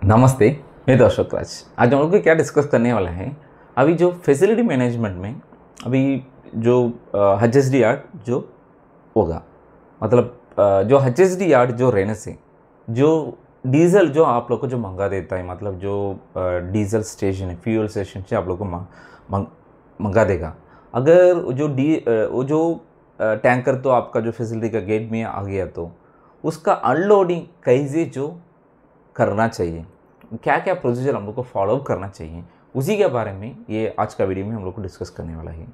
नमस्ते, मैं तो अशोक राज। आज हम लोग को क्या डिस्कस करने वाला है। अभी जो फैसिलिटी मैनेजमेंट में अभी जो एच यार्ड जो होगा, मतलब जो एच यार्ड जो रहने से जो डीजल जो आप लोग को जो मंगा देता है, मतलब जो डीजल स्टेशन है, फ्यूल स्टेशन से आप लोग को मंगा देगा। अगर वो जो टैंकर तो आपका जो फैसिलिटी का गेट में आ गया तो उसका अनलोडिंग कैसे जो करना चाहिए, क्या क्या प्रोसीजर हम लोग को फॉलो करना चाहिए, उसी के बारे में ये आज का वीडियो में हम लोग को डिस्कस करने वाला है।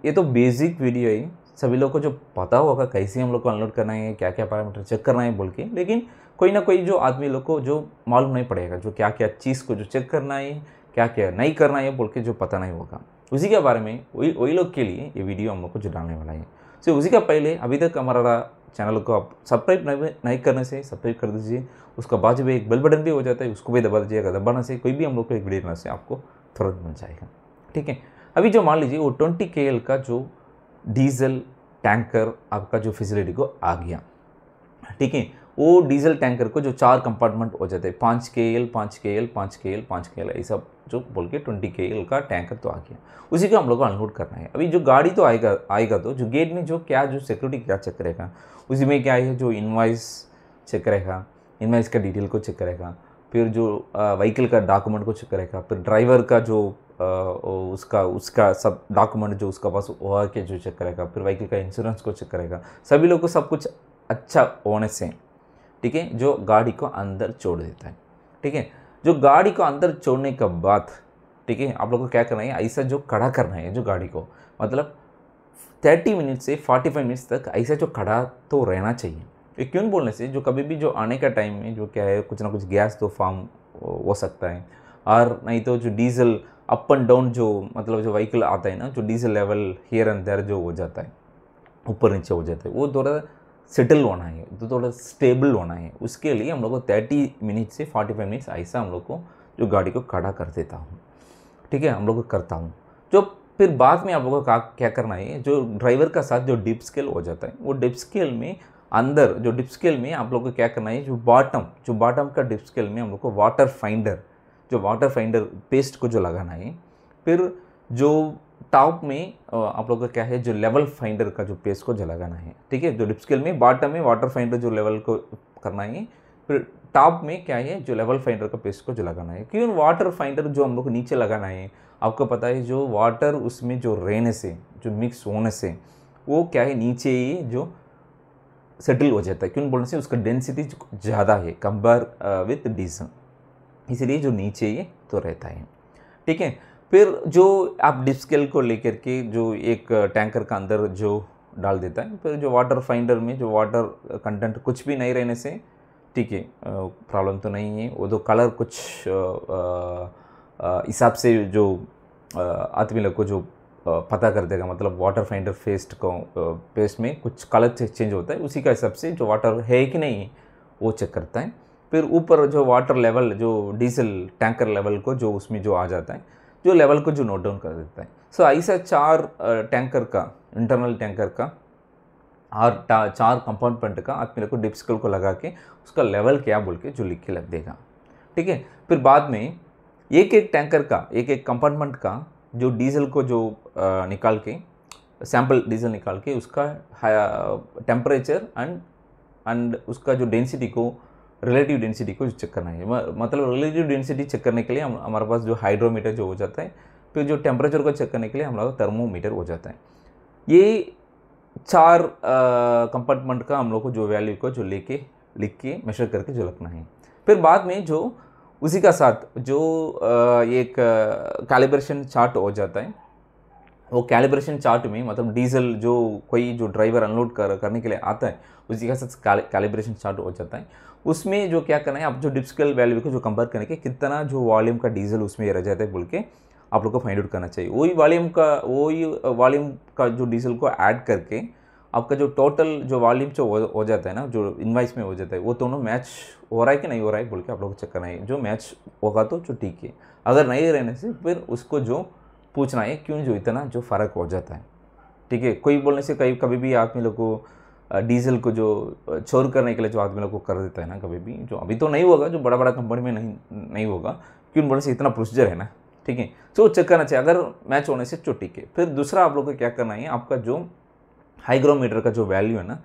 ये तो बेसिक वीडियो है, सभी लोग को जो पता होगा कैसे हम लोग को अनलोड करना है, क्या क्या पैरामीटर चेक करना है बोल के, लेकिन कोई ना कोई जो आदमी लोग को जो मालूम नहीं पड़ेगा, जो क्या क्या चीज़ को जो चेक करना है, क्या क्या नहीं करना है बोल के जो पता नहीं होगा, उसी के बारे में वही लोग के लिए ये वीडियो हम लोग को जो डालने वाला है। उसी का पहले अभी तक हमारा चैनल को आप सब्सक्राइब नहीं करने से सब्सक्राइब कर दीजिए। उसका बाजू में एक बेल बटन भी हो जाता है, उसको भी दबा दीजिएगा। दबाने से कोई भी हम लोग को एक वीडियो डालने से आपको तुरंत मिल जाएगा। ठीक है, अभी जो मान लीजिए वो 20 KL का जो डीजल टैंकर आपका जो फैसिलिटी को आ गया। ठीक है, वो डीजल टैंकर को जो 4 कंपार्टमेंट हो जाते हैं, 5 KL 5 KL 5 KL 5 KL ऐसा जो बोल के 20 KL का टैंकर तो आ गया। उसी को हम लोग को अनलोड करना है। अभी जो गाड़ी तो आएगा तो जो गेट में जो सिक्योरिटी क्या चेक करेगा, उसी में क्या है, जो इनवाइस चेक करेगा, इनवाइस का डिटेल को चेक करेगा, फिर जो व्हीकल का डॉक्यूमेंट को चेक करेगा, फिर ड्राइवर का जो उसका सब डॉक्यूमेंट जो उसका पास हुआ के जो चेक करेगा, फिर व्हीकल का इंश्योरेंस को चेक करेगा। सभी लोग को सब कुछ अच्छा होने से, ठीक है, जो गाड़ी को अंदर छोड़ देता है। ठीक है, जो गाड़ी को अंदर छोड़ने के बाद, ठीक है, आप लोग को क्या करना है, ऐसा जो खड़ा करना है जो गाड़ी को, मतलब 30 मिनट से 45 मिनट्स तक ऐसा जो खड़ा तो रहना चाहिए। ये क्यों बोलने से, जो कभी भी जो आने का टाइम में जो क्या है, कुछ ना कुछ गैस तो फॉर्म हो सकता है, और नहीं तो जो डीजल अप एंड डाउन जो मतलब जो व्हीकल आता है ना, जो diesel level here and there जो हो जाता है, ऊपर नीचे हो जाता है, वो थोड़ा सेटल होना है, तो थोड़ा स्टेबल होना है। उसके लिए हम लोग को 30 मिनट से 45 मिनट्स ऐसा हम लोग को जो गाड़ी को खड़ा कर देता हूँ। ठीक है, हम लोग को करता हूँ। जो फिर बाद में आप लोगों को क्या करना है, जो ड्राइवर का साथ जो डिप स्केल हो जाता है, वो डिप स्केल में अंदर जो डिप स्केल में आप लोग को क्या करना है, जो बॉटम का डिप स्केल में हम लोग को वाटर फाइंडर पेस्ट को जो लगाना है। फिर जो टॉप में आप लोग का क्या है, जो लेवल फाइंडर का जो पेस्ट को जो लगाना है। ठीक है, जो डिप स्केल में बॉटम में वाटर फाइंडर जो लेवल को करना है, फिर टॉप में क्या है, जो लेवल फाइंडर का पेस्ट को जो लगाना है। क्यों वाटर फाइंडर जो हम लोग को नीचे लगाना है, आपको पता है, जो वाटर उसमें जो रहने से, जो मिक्स होने से, वो क्या है, नीचे ही जो सेटल हो जाता है। क्यों बोलने से, उसका डेंसिटी ज़्यादा है कंपेयर विथ डीजल, इसलिए जो नीचे ही तो रहता है। ठीक है, फिर जो आप डिप स्केल को लेकर के जो एक टैंकर का अंदर जो डाल देता है, फिर जो वाटर फाइंडर में जो वाटर कंटेंट कुछ भी नहीं रहने से, ठीक है, प्रॉब्लम तो नहीं है। वो तो कलर कुछ हिसाब से जो आदमी लोग को जो पता कर देगा, मतलब वाटर फाइंडर पेस्ट में कुछ कलर चेंज होता है, उसी का हिसाब से जो वाटर है कि नहीं वो चेक करता है। फिर ऊपर जो वाटर लेवल जो डीजल टैंकर लेवल को जो उसमें जो आ जाता है, जो लेवल को जो नोट डाउन कर देता है। ऐसा 4 टैंकर का, इंटरनल टैंकर का और 4 कंपार्टमेंट का आदमी को डिप स्केल को लगा के उसका लेवल क्या बोल के जो लिख के लग देगा। ठीक है, फिर बाद में एक एक टैंकर का, एक एक कंपार्टमेंट का जो डीजल को जो निकाल के, सैंपल डीजल निकाल के उसका टेम्परेचर एंड उसका जो डेंसिटी को, रिलेटिव डेंसिटी को चेक करना है। मतलब रिलेटिव डेंसिटी चेक करने के लिए हमारे पास जो हाइड्रोमीटर जो हो जाता है, फिर जो टेम्परेचर को चेक करने के लिए हमारा थर्मोमीटर हो जाता है। ये 4 कंपार्टमेंट का हम लोग को जो वैल्यू को जो लिख के मेजर करके जो रखना है। फिर बाद में जो उसी का साथ जो एक कैलिब्रेशन चार्ट हो जाता है, वो कैलिब्रेशन चार्ट में, मतलब डीजल जो कोई जो ड्राइवर अनलोड करने के लिए आता है, उसी के साथ कैलिब्रेशन चार्ट हो जाता है। उसमें जो क्या करना है, आप जो डिप स्केल वैल्यू को जो कंपेयर करने के कितना जो वॉल्यूम का डीजल उसमें रह जाता है बोल के आप लोग को फाइंड आउट करना चाहिए। वही वॉल्यूम का जो डीजल को ऐड करके आपका जो टोटल जो वॉल्यूम जो हो जाता है ना, जो इनवाइस में हो जाता है, वो दोनों मैच हो रहा है कि नहीं हो रहा है बोल के आप लोग को चेक करना है। जो मैच होगा तो जो ठीक है, अगर नहीं रहने से फिर उसको जो पूछना है क्यों जो इतना जो फ़र्क हो जाता है। ठीक है, कोई बोलने से कभी भी आदमी लोग को डीजल को जो चोर करने के लिए जो आदमी लोग को कर देता है ना कभी भी, जो अभी तो नहीं होगा, जो बड़ा बड़ा कंपनी में नहीं होगा, क्यों बोलने से इतना प्रोसीजर है ना, ठीक है। तो चेक करना चाहिए अगर मैच होने से तो ठीक है। फिर दूसरा आप लोग को क्या करना है, आपका जो हाइग्रोमीटर का जो वैल्यू है ना,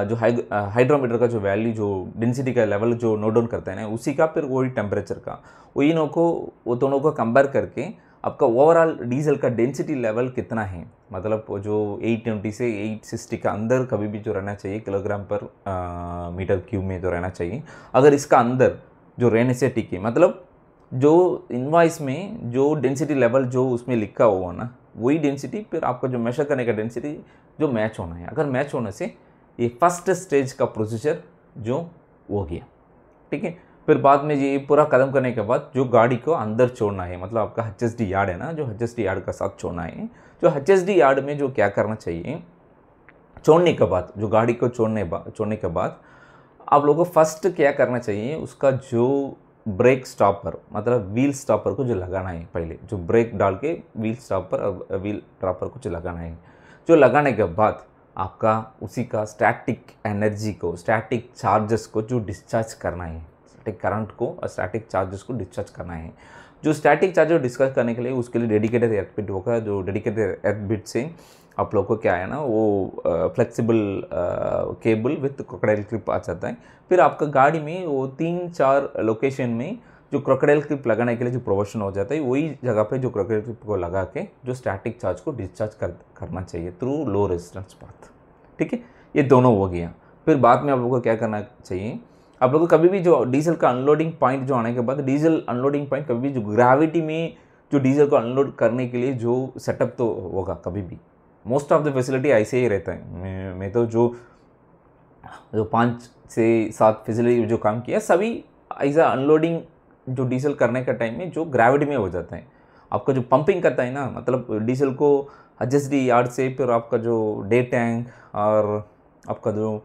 जो हाइड्रोमीटर का जो वैल्यू, जो डेंसिटी का लेवल जो नोट डाउन करता है ना, उसी का फिर वही टेम्परेचर का, वही वो दोनों को कंपेयर करके आपका ओवरऑल डीजल का डेंसिटी लेवल कितना है, मतलब जो 820 से 860 का अंदर कभी भी जो रहना चाहिए किलोग्राम पर मीटर क्यूब में जो रहना चाहिए। अगर इसका अंदर जो रहने से ठीक है, मतलब जो इनवाइस में जो डेंसिटी लेवल जो उसमें लिखा हुआ ना, वही डेंसिटी फिर आपका जो मेजर करने का डेंसिटी जो मैच होना है। अगर मैच होने से ये फर्स्ट स्टेज का प्रोसीजर जो हो गया, ठीक है। फिर बाद में ये पूरा कदम करने के बाद जो गाड़ी को अंदर छोड़ना है, मतलब आपका HSD यार्ड है ना, जो HSD यार्ड का साथ छोड़ना है। जो HSD यार्ड में जो क्या करना चाहिए, छोड़ने के बाद, जो गाड़ी को छोड़ने के बाद आप लोगों को फर्स्ट क्या करना चाहिए, उसका जो ब्रेक स्टॉपर, मतलब व्हील स्टॉपर को जो लगाना है, पहले जो ब्रेक डाल के व्हील स्टॉपर और व्हील ड्रॉपर को जो लगाना है। जो लगाने के बाद आपका उसी का स्टैटिक एनर्जी को, स्टैटिक चार्जेस को जो डिस्चार्ज करना है, स्टैटिक करंट को और स्टैटिक चार्जेस को डिस्चार्ज करना है। जो स्टैटिक चार्जेस डिस्चार्ज करने के लिए उसके लिए डेडिकेटेड एर्थ बिट होगा। जो डेडिकेटेड एर्थ बिट से आप लोग को क्या है ना, वो flexible cable with crocodile clip आ जाता है। फिर आपका गाड़ी में वो 3-4 लोकेशन में जो क्रोकोडाइल क्लिप लगाने के लिए जो प्रोविजन हो जाता है, वही जगह पे जो क्रोकोडाइल क्लिप को लगा के जो स्टैटिक चार्ज को डिस्चार्ज करना चाहिए थ्रू लो रेजिस्टेंस पाथ, ठीक है। ये दोनों हो गया। फिर बाद में आप लोगों को क्या करना चाहिए, आप लोगों को कभी भी जो डीजल का अनलोडिंग पॉइंट जो आने के बाद, डीजल अनलोडिंग पॉइंट कभी भी जो ग्रेविटी में जो डीजल को अनलोड करने के लिए जो सेटअप तो होगा, कभी भी मोस्ट ऑफ द फैसिलिटी ऐसे ही रहता है। मैं तो जो 5 से 7 फैसिलिटी जो काम किया, सभी ऐसा अनलोडिंग जो डीजल करने का टाइम में जो ग्रेविटी में हो जाता है। आपका जो पंपिंग करता है ना, मतलब डीजल को HSD यार्ड से फिर आपका जो डे टैंक और आपका जो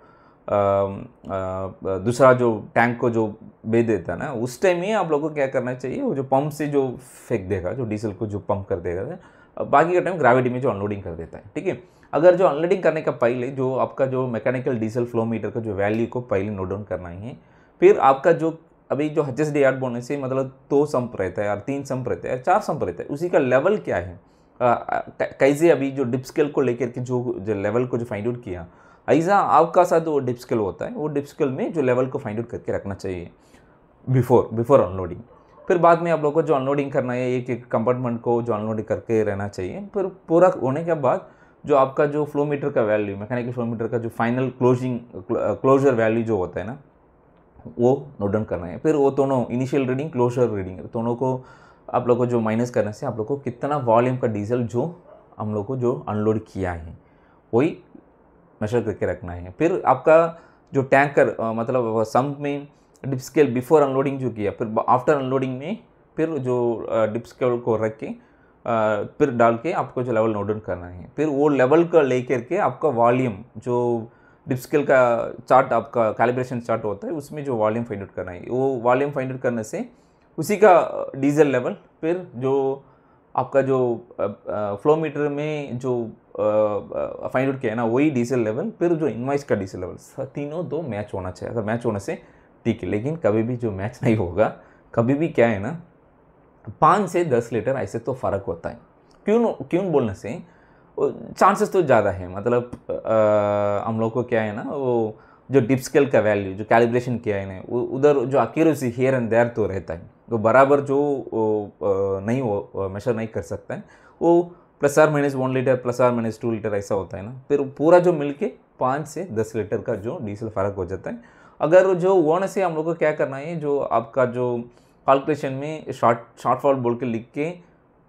दूसरा जो टैंक को जो भेज देता है ना, उस टाइम ही आप लोगों को क्या करना चाहिए, वो जो पंप से जो फेंक देगा, जो डीजल को जो पंप कर देगा, बाकी का टाइम ग्रेविटी में जो अनलोडिंग कर देता है, ठीक है। अगर जो अनलोडिंग करने का पहले जो आपका जो मैकेनिकल डीजल फ्लो मीटर का जो वैल्यू को पहले नोट डाउन करना है। फिर आपका जो अभी जो HSD यार्ड बोलने से मतलब 2 संप रहता है और 3 संप रहता है और 4 संप रहता है, उसी का लेवल क्या है, कैसे अभी जो डिप स्केल को लेकर के जो लेवल को जो फाइंड आउट किया, ऐसा आपका साथ वो डिप स्केल होता है, वो डिप स्केल में जो लेवल को फाइंड आउट करके रखना चाहिए बिफोर अनलोडिंग। फिर बाद में आप लोगों को जो अनलोडिंग करना है, एक एक कंपार्टमेंट को जो अनलोडिंग करके रहना चाहिए। फिर पूरा होने के बाद जो आपका जो फ्लो मीटर का वैल्यू, मैकेनिकल फ्लो मीटर का जो फाइनल क्लोजर वैल्यू जो होता है ना, वो नोट डाउन करना है। फिर वो दोनों इनिशियल रीडिंग, क्लोजर रीडिंग, दोनों को आप लोग को जो माइनस करने से आप लोग को कितना वॉल्यूम का डीजल जो हम लोग को जो अनलोड किया है, वही मेजर करके रखना है। फिर आपका जो टैंकर मतलब सम में डिप स्केल बिफोर अनलोडिंग जो किया, फिर आफ्टर अनलोडिंग में फिर जो डिप स्केल को रख के फिर डाल के आपको जो लेवल नोट डाउन करना है। फिर वो लेवल का लेकर के आपका वॉल्यूम जो डिप स्केल का चार्ट, आपका कैलिब्रेशन चार्ट होता है, उसमें जो वॉल्यूम फाइंड आउट करना है, वो वॉल्यूम फाइंड आउट करने से उसी का डीजल लेवल, फिर जो आपका जो फ्लो मीटर में जो फाइंड आउट किया है ना, वही डीजल लेवल, फिर जो इनवाइस का डीजल लेवल, तीनों दो मैच होना चाहिए। अगर मैच होने से ठीक है, लेकिन कभी भी जो मैच नहीं होगा, कभी भी क्या है ना, 5 से 10 लीटर ऐसे तो फ़र्क होता है। क्यों बोलने से चांसेस तो ज़्यादा है, मतलब हम लोग को क्या है ना, वो जो डिप स्केल का वैल्यू जो कैलिब्रेशन किया है ना, उधर जो एक्यूरेसी हियर एंड देयर तो रहता है, वो बराबर जो नहीं वो मेजर नहीं कर सकता है, वो ±1 लीटर ±2 लीटर ऐसा होता है ना। फिर पूरा जो मिलके 5 से 10 लीटर का जो डीजल फ़र्क हो जाता है। अगर जो वन से हम लोग को क्या करना है, जो आपका जो कैलकुलेशन में शॉर्टफॉल बोल के लिख के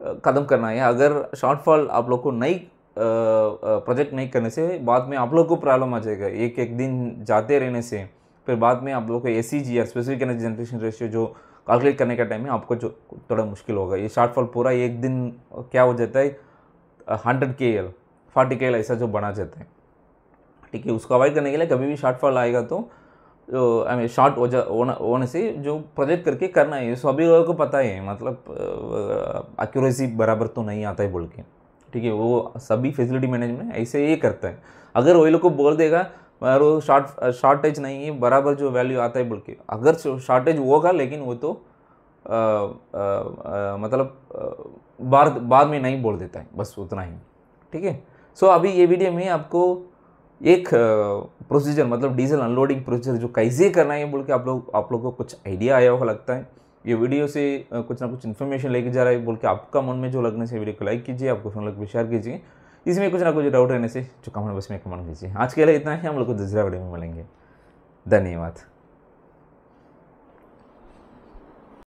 ख़त्म करना है। अगर शॉर्टफॉल आप लोग को नहीं प्रोजेक्ट नहीं करने से बाद में आप लोग को प्रॉब्लम आ जाएगा, एक दिन जाते रहने से फिर बाद में आप लोग को ACG या स्पेसिफिक एनर्जी जनरेशन रेशियो जो कैलकुलेट करने का टाइम है आपको जो थोड़ा मुश्किल होगा। ये शॉर्टफॉल पूरा एक दिन क्या हो जाता है, 100 KL 40 KL ऐसा जो बना जाता है, ठीक है। उसको अवॉइड करने के लिए कभी भी शॉर्टफॉल आएगा तो शॉर्ट होने से जो प्रोजेक्ट करके करना है, सभी लोगों को पता है, मतलब एक्यूरेसी बराबर तो नहीं आता है बोल के, ठीक है। वो सभी फैसिलिटी मैनेजमेंट ऐसे ही करता है। अगर वही लोग को बोल देगा और वो शॉर्टेज नहीं है, बराबर जो वैल्यू आता है बोल के, अगर शॉर्टेज होगा लेकिन वो तो मतलब बाद में नहीं बोल देता है, बस उतना ही। ठीक है। सो अभी ये वीडियो में आपको एक प्रोसीजर मतलब डीजल अनलोडिंग प्रोसीजर जो कैसे करना है बोल के आप लोग को कुछ आइडिया आया होगा लगता है। ये वीडियो से कुछ ना कुछ इन्फॉर्मेशन लेके जा रहा है बोल के आपका मन में जो लगने से वीडियो को लाइक कीजिए, आपको फ्रेंड लोग को शेयर कीजिए। इसमें कुछ ना कुछ डाउट रहने से जो कमेंट बॉक्स में कमेंट कीजिए। आज के लिए इतना ही, हम लोग को दूसरा वीडियो में मिलेंगे। धन्यवाद।